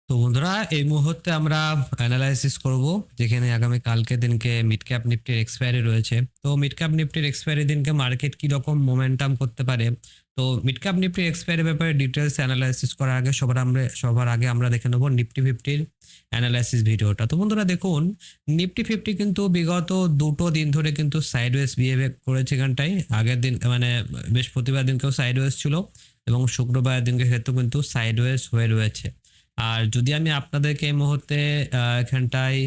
তো বন্ধুরা এই মুহূর্তে আমরা অ্যানালাইসিস করব যেখানে আগামী কালকে দিনকে মিড ক্যাপ নিফটির এক্সপায়ারি রয়েছে। তো মিড ক্যাপ নিফটির এক্সপায়ারি দিনকে মার্কেট কি রকম মোমেন্টাম করতে পারে। তো মিড ক্যাপ নিফটির এক্সপায়ারি ব্যাপারে ডিটেলস অ্যানালাইসিস করার আগে সবার আগে আমরা দেখে নেব নিফটি ফিফটির অ্যানালাইসিস ভিডিওটা। তো বন্ধুরা দেখুন, নিফটি ফিফটি কিন্তু বিগত দুটো দিন ধরে কিন্তু সাইডওয়েজ বিহেভ করেছে। এখানটায় আগের দিন মানে বৃহস্পতিবার দিনকেও সাইডওয়েজ ছিল এবং শুক্রবার দিনকে ক্ষেত্রেও কিন্তু সাইডওয়েজ হয়ে রয়েছে। আর যদি আমি আপনাদেরকে এই মুহূর্তে এখানটায়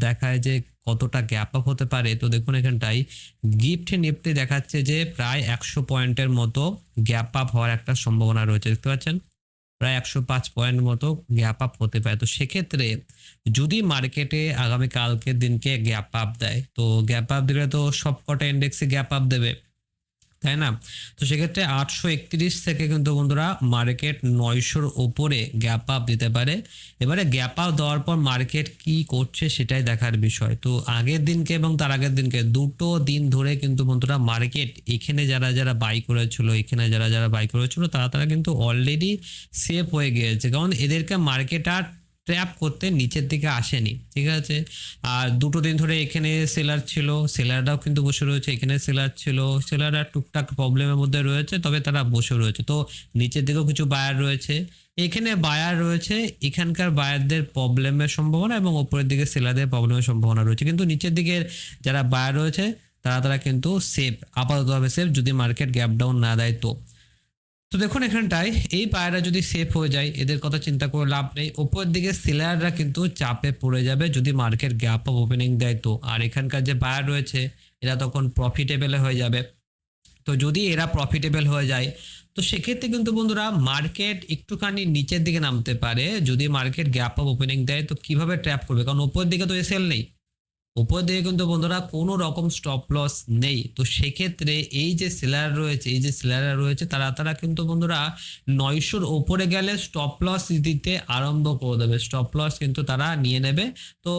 দেখায় যে কতটা গ্যাপ আপ হতে পারে, তো দেখুন এখানটায় গিফট নিফটি দেখাচ্ছে যে প্রায় 100 পয়েন্টের মতো গ্যাপ আপ হওয়ার একটা সম্ভাবনা রয়েছে। দেখতে পাচ্ছেন প্রায় 105 পয়েন্ট মতো গ্যাপ আপ হতে পারে। তো সেক্ষেত্রে যদি মার্কেটে আগামী কালকের দিনকে গ্যাপ আপ দেয়, তো গ্যাপ আপ দিলে তো সবকটা ইন্ডেক্সে গ্যাপ আপ দেবে, তাই না? তো সেক্ষেত্রে 831 থেকে কিন্তু বন্ধুরা মার্কেট 900-র ওপরে গ্যাপ আপ দিতে পারে। এবারে গ্যাপ আপ দেওয়ার পর মার্কেট কি করছে সেটাই দেখার বিষয়। তো আগের দিনকে এবং তার আগের দিনকে দুটো দিন ধরে কিন্তু বন্ধুরা মার্কেট এখানে যারা যারা বাই করেছিল, এখানে যারা যারা বাই করেছিল তারা কিন্তু অলরেডি সেফ হয়ে গিয়েছে, কারণ এদেরকে মার্কেট আর ট্র্যাপ করতে নিচের দিকে আসেনি। ঠিক আছে, আর দুটো দিন ধরে এখানে সেলার ছিল, সেলাররাও কিন্তু বসে রয়েছে, এখানে সেলার ছিল, সেলাররা টুকটাক প্রবলেমের মধ্যে রয়েছে, তবে তারা বসে রয়েছে। তো নিচের দিকেও কিছু বায়ার রয়েছে, এখানে বায়ার রয়েছে, এখানকার বায়ারদের প্রবলেমের সম্ভাবনা এবং উপরের দিকে সেলারদের প্রবলেমের সম্ভাবনা রয়েছে, কিন্তু নিচের দিকের যারা বায়ার রয়েছে তারা কিন্তু সেফ, আপাততভাবে সেফ, যদি মার্কেট গ্যাপ ডাউন না দেয়। তো তো দেখুন এখানটায় এই পায়রা যদি সেফ হয়ে যায়, এদের কথা চিন্তা করে লাভ নেই। উপরের দিকে সেলাররা কিন্তু চাপে পড়ে যাবে যদি মার্কেট গ্যাপ আপ ওপেনিং দেয়। তো আর এখানকার যে বায়ার রয়েছে এরা তখন প্রফিটেবল হয়ে যাবে। তো যদি এরা প্রফিটেবল হয়ে যায় তো সেক্ষেত্রে কিন্তু বন্ধুরা মার্কেট একটুখানি নিচের দিকে নামতে পারে। যদি মার্কেট গ্যাপ আপ ওপেনিং দেয় তো কিভাবে ট্র্যাপ করবে, কারণ উপরের দিকে তো এসএল নেই, উপর দিকে কিন্তু বন্ধুরা কোনো রকম স্টপ লস নেই। তো সেক্ষেত্রে এই যে সেলার রয়েছে, এই যে সেলাররা রয়েছে তারা কিন্তু বন্ধুরা 900-র ওপরে গেলে স্টপ লস দিতে আরম্ভ করে দেবে, স্টপ লস কিন্তু তারা নিয়ে নেবে। তো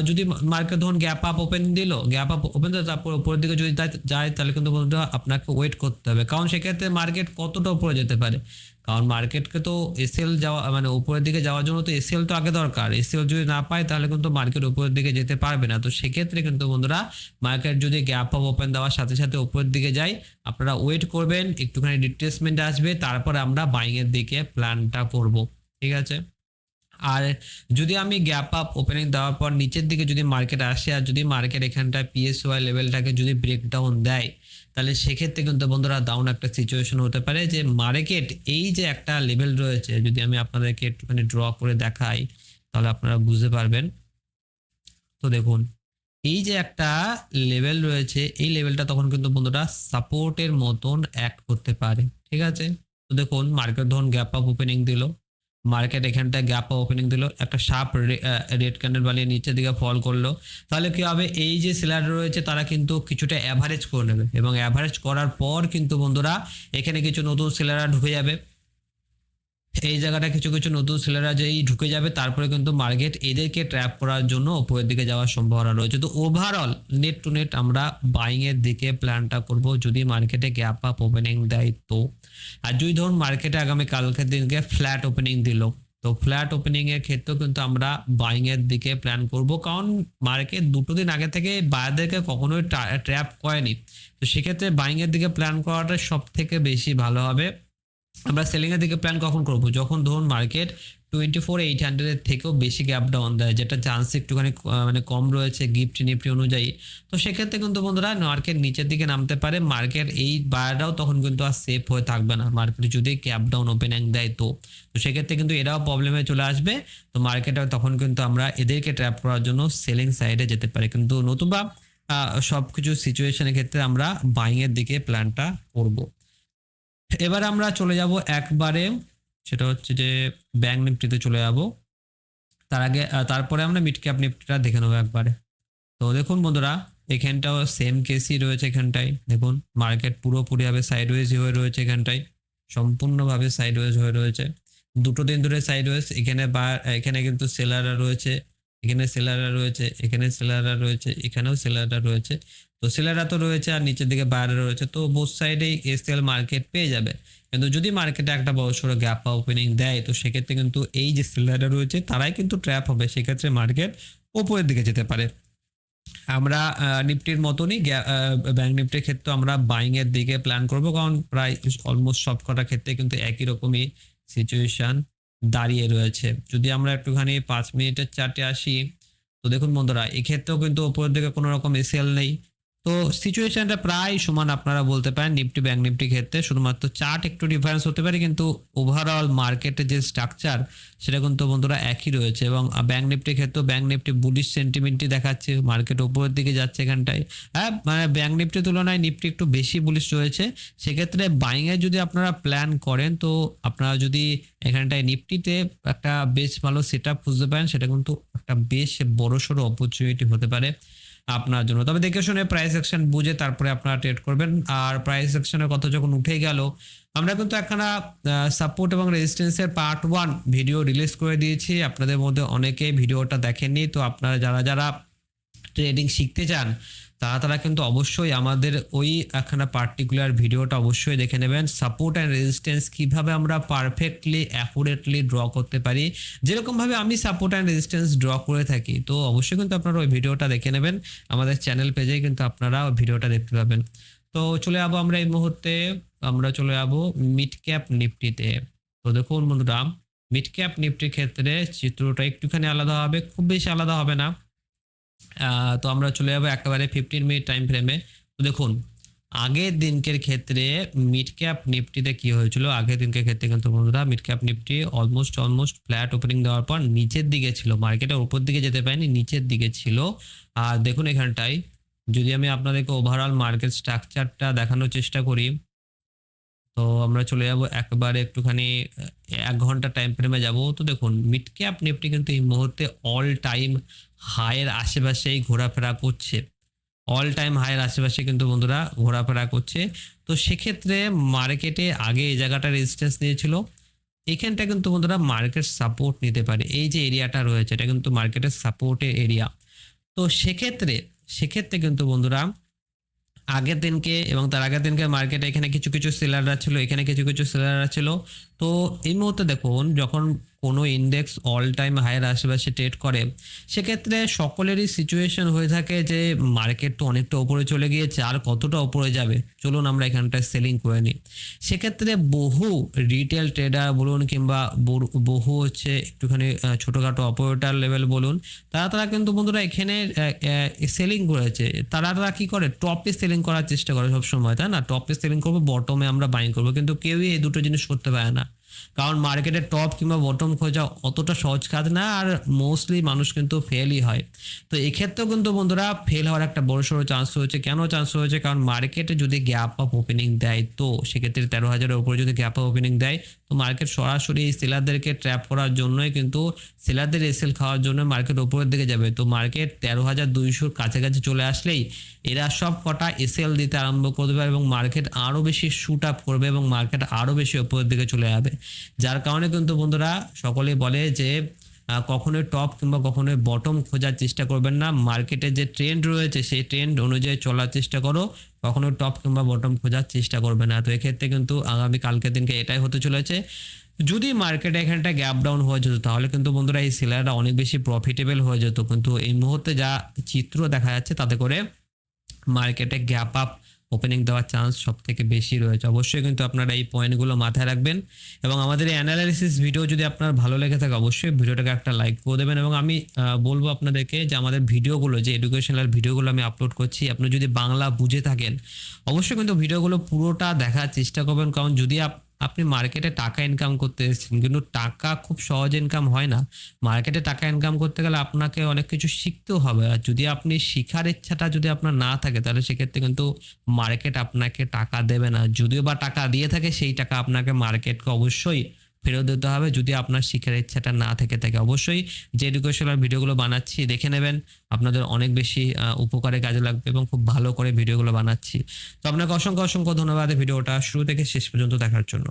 যদি মার্কেট ধরুন গ্যাপ আপ ওপেন দিল, গ্যাপ আপ ওপেন দিল, তারপর উপরের দিকে যদি যায় তাহলে কিন্তু বন্ধুরা আপনাকে ওয়েট করতে হবে, কারণ সেক্ষেত্রে মার্কেট কতটা উপরে যেতে পারে। কারণ মার্কেটকে তো এসএল যাওয়া মানে উপরের দিকে যাওয়ার জন্য তো এসএল তো আগে দরকার, এসএল যদি না পায় তাহলে কিন্তু মার্কেট উপরের দিকে যেতে পারবে না। তো সেক্ষেত্রে কিন্তু বন্ধুরা মার্কেট যদি গ্যাপ আপ ওপেন দেওয়ার সাথে সাথে উপরের দিকে যায়, আপনারা ওয়েট করবেন, একটুখানি রিট্রেসমেন্ট আসবে, তারপরে আমরা বাইং এর দিকে প্ল্যানটা করব। ঠিক আছে, আর যদি আমি গ্যাপ আপ ওপেনিং দেওয়ার পর নিচের দিকে যদি মার্কেট আসে আর যদি মার্কেট এখানটা পিএসওয়াই লেভেলটাকে যদি ব্রেকডাউন দেয়, তাহলে সেক্ষেত্রে কিন্তু বন্ধুরা ডাউন একটা সিচুয়েশন হতে পারে যে মার্কেট এই যে একটা লেভেল রয়েছে, যদি আমি আপনাদেরকে একটুখানি ড্র করে দেখাই তাহলে আপনারা বুঝতে পারবেন। তো দেখুন এই যে একটা লেভেল রয়েছে, এই লেভেলটা তখন কিন্তু বন্ধুরা সাপোর্টের মতন অ্যাক্ট করতে পারে। ঠিক আছে, তো দেখুন মার্কেট ধরুন গ্যাপ আপ ওপেনিং দিল, মার্কেট এখানটা গ্যাপ আপ ওপেনিং দিল, একটা শার্প রেড ক্যান্ডেল বানিয়ে নিচের দিকে ফল করলো, তাহলে কি হবে, এই যে সেলার রয়েছে তারা কিন্তু কিছুটা অ্যাভারেজ করে নেবে এবং অ্যাভারেজ করার পর কিন্তু বন্ধুরা এখানে কিছু নতুন সেলাররা ঢুকে যাবে, এই জায়গাটা কিছু কিছু নতুন সেলাররা যেই ঢুকে যাবে, তারপরে কিন্তু মার্কেট এদেরকে ট্র্যাপ করার জন্য উপরের দিকে যাওয়ার সম্ভাবনা রয়েছে। তো ওভারঅল নেট টু নেট আমরা বাইং এর দিকে প্ল্যানটা করব যদি মার্কেটে গ্যাপ আপ ওপেনিং দেয়। তো আর যদি ধরুন মার্কেটে আগামী কালকের দিনকে ফ্ল্যাট ওপেনিং দিল, তো ফ্ল্যাট ওপেনিং এর ক্ষেত্রেও কিন্তু আমরা বাইং এর দিকে প্ল্যান করব, কারণ মার্কেট দুটো দিন আগে থেকে বায়ারদেরকে কখনোই ট্র্যাপ করেনি। তো সেক্ষেত্রে বাইং এর দিকে প্ল্যান করাটা সব থেকে বেশি ভালো হবে। আমরা সেলিং এর দিকে প্ল্যান কখন করব, যখন ধরুন মার্কেট 24,800 এর থেকেও বেশি গ্যাপ ডাউন দেয়, যেটা চান্স একটুখানি মানে কম রয়েছে গিফট নিফটি অনুযায়ী। তো সেক্ষেত্রে কিন্তু বন্ধুরা মার্কেট নিচের দিকে নামতে পারে, মার্কেট এই বায়াররাও তখন কিন্তু আর সেফ হয়ে থাকবে না মার্কেট যদি গ্যাপ ডাউন ওপেনিং দেয়। তো তো সেক্ষেত্রে কিন্তু এরাও প্রবলেমে চলে আসবে। তো মার্কেটে তখন কিন্তু আমরা এদেরকে ট্র্যাপ করার জন্য সেলিং সাইডে যেতে পারি, কিন্তু নতুবা সবকিছু সিচুয়েশনের ক্ষেত্রে আমরা বাইং এর দিকে প্ল্যানটা করব। এবার আমরা চলে যাব একবারে, সেটা হচ্ছে যে ব্যাংক নিফটিতে চলে যাব। তার আগে তারপরে আমরা মিড ক্যাপ নিফটিটা দেখে নেবো একবারে। তো দেখুন বন্ধুরা এখানটাও সেম কেসই রয়েছে, এখানটায় দেখুন মার্কেট পুরোপুরিভাবে সাইডওয়েজ হয়ে রয়েছে, এখানটায় সম্পূর্ণভাবে সাইডওয়েজ হয়ে রয়েছে দুটো দিন ধরে সাইডওয়েজ। এখানে কিন্তু সেলাররা রয়েছে, এখানে সেলাররা রয়েছে, এখানে সেলাররা রয়েছে, এখানেও সেলাররা রয়েছে। তো সেলাররা তো রয়েছে আর নিচের দিকে বায়াররা রয়েছে, তো বোথ সাইডেই এসএল মার্কেট পেয়ে যাবে। কিন্তু যদি মার্কেটে একটা বড়সড় গ্যাপ ওপেনিং দেয় তো সেক্ষেত্রে কিন্তু এই যে সেলাররা রয়েছে তারাই কিন্তু ট্র্যাপ হবে, সেক্ষেত্রে মার্কেট উপরের দিকে যেতে পারে। আমরা নিফটির মতনই ব্যাংক নিফটির ক্ষেত্রে আমরা বাইং এর দিকে প্ল্যান করব, কারণ প্রায় অলমোস্ট সব কটা ক্ষেত্রে কিন্তু একই রকমই সিচুয়েশন দাঁড়িয়ে রয়েছে। যদি আমরা একটুখানি 5 মিনিটের চার্টে আসি, তো দেখুন বন্ধুরা এক্ষেত্রেও কিন্তু উপরের দিকে কোনো রকম এসএল নেই। তো সিচুয়েশনটা প্রায় সমান আপনারা বলতে পারেন নিফটি ব্যাংক নিফটি ক্ষেত্রে, শুধুমাত্র চার্ট একটু ডিফারেন্স হতে পারে, কিন্তু ওভারঅল মার্কেটের যে স্ট্রাকচার সেটা কিন্তু বন্ধুরা একই রয়েছে। এবং ব্যাংক নিফটির ক্ষেত্রে ব্যাংক নিফটি বুলিশ সেন্টিমেন্টই দেখাচ্ছে, মার্কেট উপরের দিকে যাচ্ছে এখানটায়। হ্যাঁ মানে ব্যাংক নিফটির তুলনায় নিফটি একটু বেশি বুলিশ রয়েছে। সেক্ষেত্রে বাইং এর যদি আপনারা প্ল্যান করেন তো আপনারা যদি এখানটায় নিফটিতে একটা বেশ ভালো সেট আপ খুঁজতে পারেন, সেটা কিন্তু একটা বেশ বড়সড় অপরচুনিটি হতে পারে আপনার জন্য। তবে দেখে শুনে প্রাইস অ্যাকশন বুঝে তারপরে আপনারা ট্রেড করবেন। আর প্রাইস অ্যাকশনের কথা যখন উঠে গেল, আমরা কিন্তু একখানা সাপোর্ট এবং রেজিস্ট্যান্সের পার্ট 1 ভিডিও রিলিজ করে দিয়েছি। আপনাদের মধ্যে অনেকে ভিডিওটা দেখেননি, তো আপনারা যারা যারা ট্রেডিং শিখতে চান তারা কিন্তু অবশ্যই আমাদের ওই একখানা পার্টিকুলার ভিডিওটা অবশ্যই দেখে নেবেন। সাপোর্ট অ্যান্ড রেজিস্ট্যান্স কিভাবে আমরা পারফেক্টলি অ্যাকুরেটলি ড্র করতে পারি, যেরকম ভাবে আমি সাপোর্ট অ্যান্ড রেজিস্ট্যান্স ড্র করে থাকি, তো অবশ্যই কিন্তু আপনারা ওই ভিডিওটা দেখে নেবেন। আমাদের চ্যানেল পেজে কিন্তু আপনারা ওই ভিডিওটা দেখতে পাবেন। তো চলে যাবো আমরা এই মুহূর্তে, আমরা চলে যাবো মিড ক্যাপ নিফটিতে। তো দেখুন বন্ধুরা মিড ক্যাপ নিফটির ক্ষেত্রে চিত্রটা একটুখানি আলাদা হবে, খুব বেশি আলাদা হবে না। তো আমরা চলে যাবো একেবারে 15 মিনিট টাইম ফ্রেমে। তো দেখুন আগের দিনকের ক্ষেত্রে মিড ক্যাপ নিফটিতে কি হয়েছিল, আগের দিনকের ক্ষেত্রে কিন্তু বন্ধুরা mid cap Nifty almost flat opening দেওয়ার পর নিচের দিকে ছিল, মার্কেটের উপর দিকে যেতে পারেনি, নিচের দিকে ছিল। আর দেখুন এখানটায় যদি আমি আপনাদেরকে ওভারঅল মার্কেট স্ট্রাকচারটা দেখানোর চেষ্টা করি, তো আমরা চলে যাব একবারে একটুখানি 1 ঘন্টা টাইম ফ্রেমে যাব। তো দেখুন মিড ক্যাপ নিফটি কিন্তু এই মুহূর্তে অল টাইম হাইয়ের আশেপাশেই ঘোরাফেরা করছে, অল টাইম হাইয়ের আশেপাশে কিন্তু বন্ধুরা ঘোরাফেরা করছে। তো সেক্ষেত্রে মার্কেটে আগে এই জায়গাটা রেজিস্ট্যান্স নিয়েছিল, এখানটা কিন্তু বন্ধুরা মার্কেট সাপোর্ট নিতে পারে। এই যে এরিয়াটা রয়েছে এটা কিন্তু মার্কেটের সাপোর্টের এরিয়া। তো সেক্ষেত্রে সেক্ষেত্রে কিন্তু বন্ধুরা আগের দিনকে এবং তার আগের দিনকে মার্কেটে এখানে কিছু কিছু সেলাররা ছিল, এখানে কিছু কিছু সেলাররা ছিল। তো এই মুহূর্তে দেখুন যখন কোনো ইন্ডেক্স অল টাইম হাইয়ের আশেপাশে ট্রেড করে, সেক্ষেত্রে সকলেরই সিচুয়েশন হয়ে থাকে যে মার্কেট তো অনেকটা উপরে চলে গিয়েছে, আর কতটা উপরে যাবে, চলুন আমরা এখানটায় সেলিং করে নিই। সেক্ষেত্রে বহু রিটেল ট্রেডার বলুন কিংবা বহু হচ্ছে একটুখানি ছোটোখাটো অপারেটর লেভেল বলুন, তারা কিন্তু বন্ধুরা এখানে সেলিং করেছে। তারা কি করে, টপে সেলিং করার চেষ্টা করে সবসময়, তাই না? টপে সেলিং করবো, বটমে আমরা বাইং করবো, কিন্তু কেউই এই দুটো জিনিস করতে পারে না, কারণ মার্কেটের টপ কিংবা বটম খোঁজা অতটা সহজ কাজ না, আর মোস্টলি মানুষ কিন্তু ফেলই হয়। তো এক্ষেত্রেও কিন্তু বন্ধুরা ফেল হওয়ার একটা বড়সড় চান্স রয়েছে। কেন চান্স রয়েছে? কারণ মার্কেটে যদি গ্যাপ আপ ওপেনিং দেয়, তো সেক্ষেত্রে 13,000-এর উপরে যদি গ্যাপ আপ ওপেনিং দেয়, তো মার্কেট সরাসরি সেলারদেরকে ট্র্যাপ করার জন্যই কিন্তু সেলারদের এসএল খাওয়ার জন্য মার্কেট উপরের দিকে যাবে। তো মার্কেট 13,200-র কাছাকাছি চলে আসলেই এরা সব কটা এসএল দিতে আরম্ভ করবে এবং মার্কেট আরো বেশি শুট আপ করবে এবং মার্কেট আরো বেশি উপরের দিকে চলে যাবে। যার কারণে কিন্তু বন্ধুরা সকলেই বলে যে কখনোই টপ কিংবা কখনোই বটম খোঁজার চেষ্টা করবেন না, মার্কেটে যে ট্রেন্ড রয়েছে সেই ট্রেন্ড অনুযায়ী চলার চেষ্টা করো, কখনোই টপ কিংবা বটম খোঁজার চেষ্টা করবে না। তো এক্ষেত্রে কিন্তু আগামী কালকের দিনকে এটাই হতে চলেছে। যদি মার্কেটে এখানটা গ্যাপ ডাউন হয়ে যেত তাহলে কিন্তু বন্ধুরা এই সেলাররা অনেক বেশি প্রফিটেবল হয়ে যেত, কিন্তু এই মুহূর্তে যা চিত্র দেখা যাচ্ছে তাতে করে মার্কেটে গ্যাপ আপ ওপেনিং দেওয়ার চান্স সব থেকে বেশি রয়েছে। অবশ্যই কিন্তু আপনারা এই পয়েন্টগুলো মাথায় রাখবেন এবং আমাদের এই অ্যানালাইসিস ভিডিও যদি আপনার ভালো লেগে থাকে অবশ্যই ভিডিওটাকে একটা লাইক করে দেবেন। এবং আমি বলবো আপনাদেরকে যে আমাদের ভিডিওগুলো, যে এডুকেশনাল ভিডিওগুলো আমি আপলোড করছি, আপনি যদি বাংলা বুঝে থাকেন অবশ্যই কিন্তু ভিডিওগুলো পুরোটা দেখার চেষ্টা করবেন, কারণ যদি আপনি মার্কেটে টাকা ইনকাম করতে এসেছেন কিন্তু টাকা খুব সহজ ইনকাম হয় না। মার্কেটে টাকা ইনকাম করতে গেলে আপনাকে অনেক কিছু শিখতেও হবে, আর যদি আপনি শিখার ইচ্ছাটা যদি আপনার না থাকে তাহলে সেক্ষেত্রে কিন্তু মার্কেট আপনাকে টাকা দেবে না। যদিও বা টাকা দিয়ে থাকে সেই টাকা আপনাকে মার্কেটকে অবশ্যই ফেরত দিতে হবে যদি আপনার শিখার ইচ্ছাটা না থেকে থাকে। অবশ্যই যে এডুকেশনাল ভিডিওগুলো বানাচ্ছি দেখে নেবেন, আপনাদের অনেক বেশি উপকারে কাজে লাগবে এবং খুব ভালো করে ভিডিওগুলো বানাচ্ছি। তো আপনাকে অসংখ্য অসংখ্য ধন্যবাদ ভিডিওটা শুরু থেকে শেষ পর্যন্ত দেখার জন্য।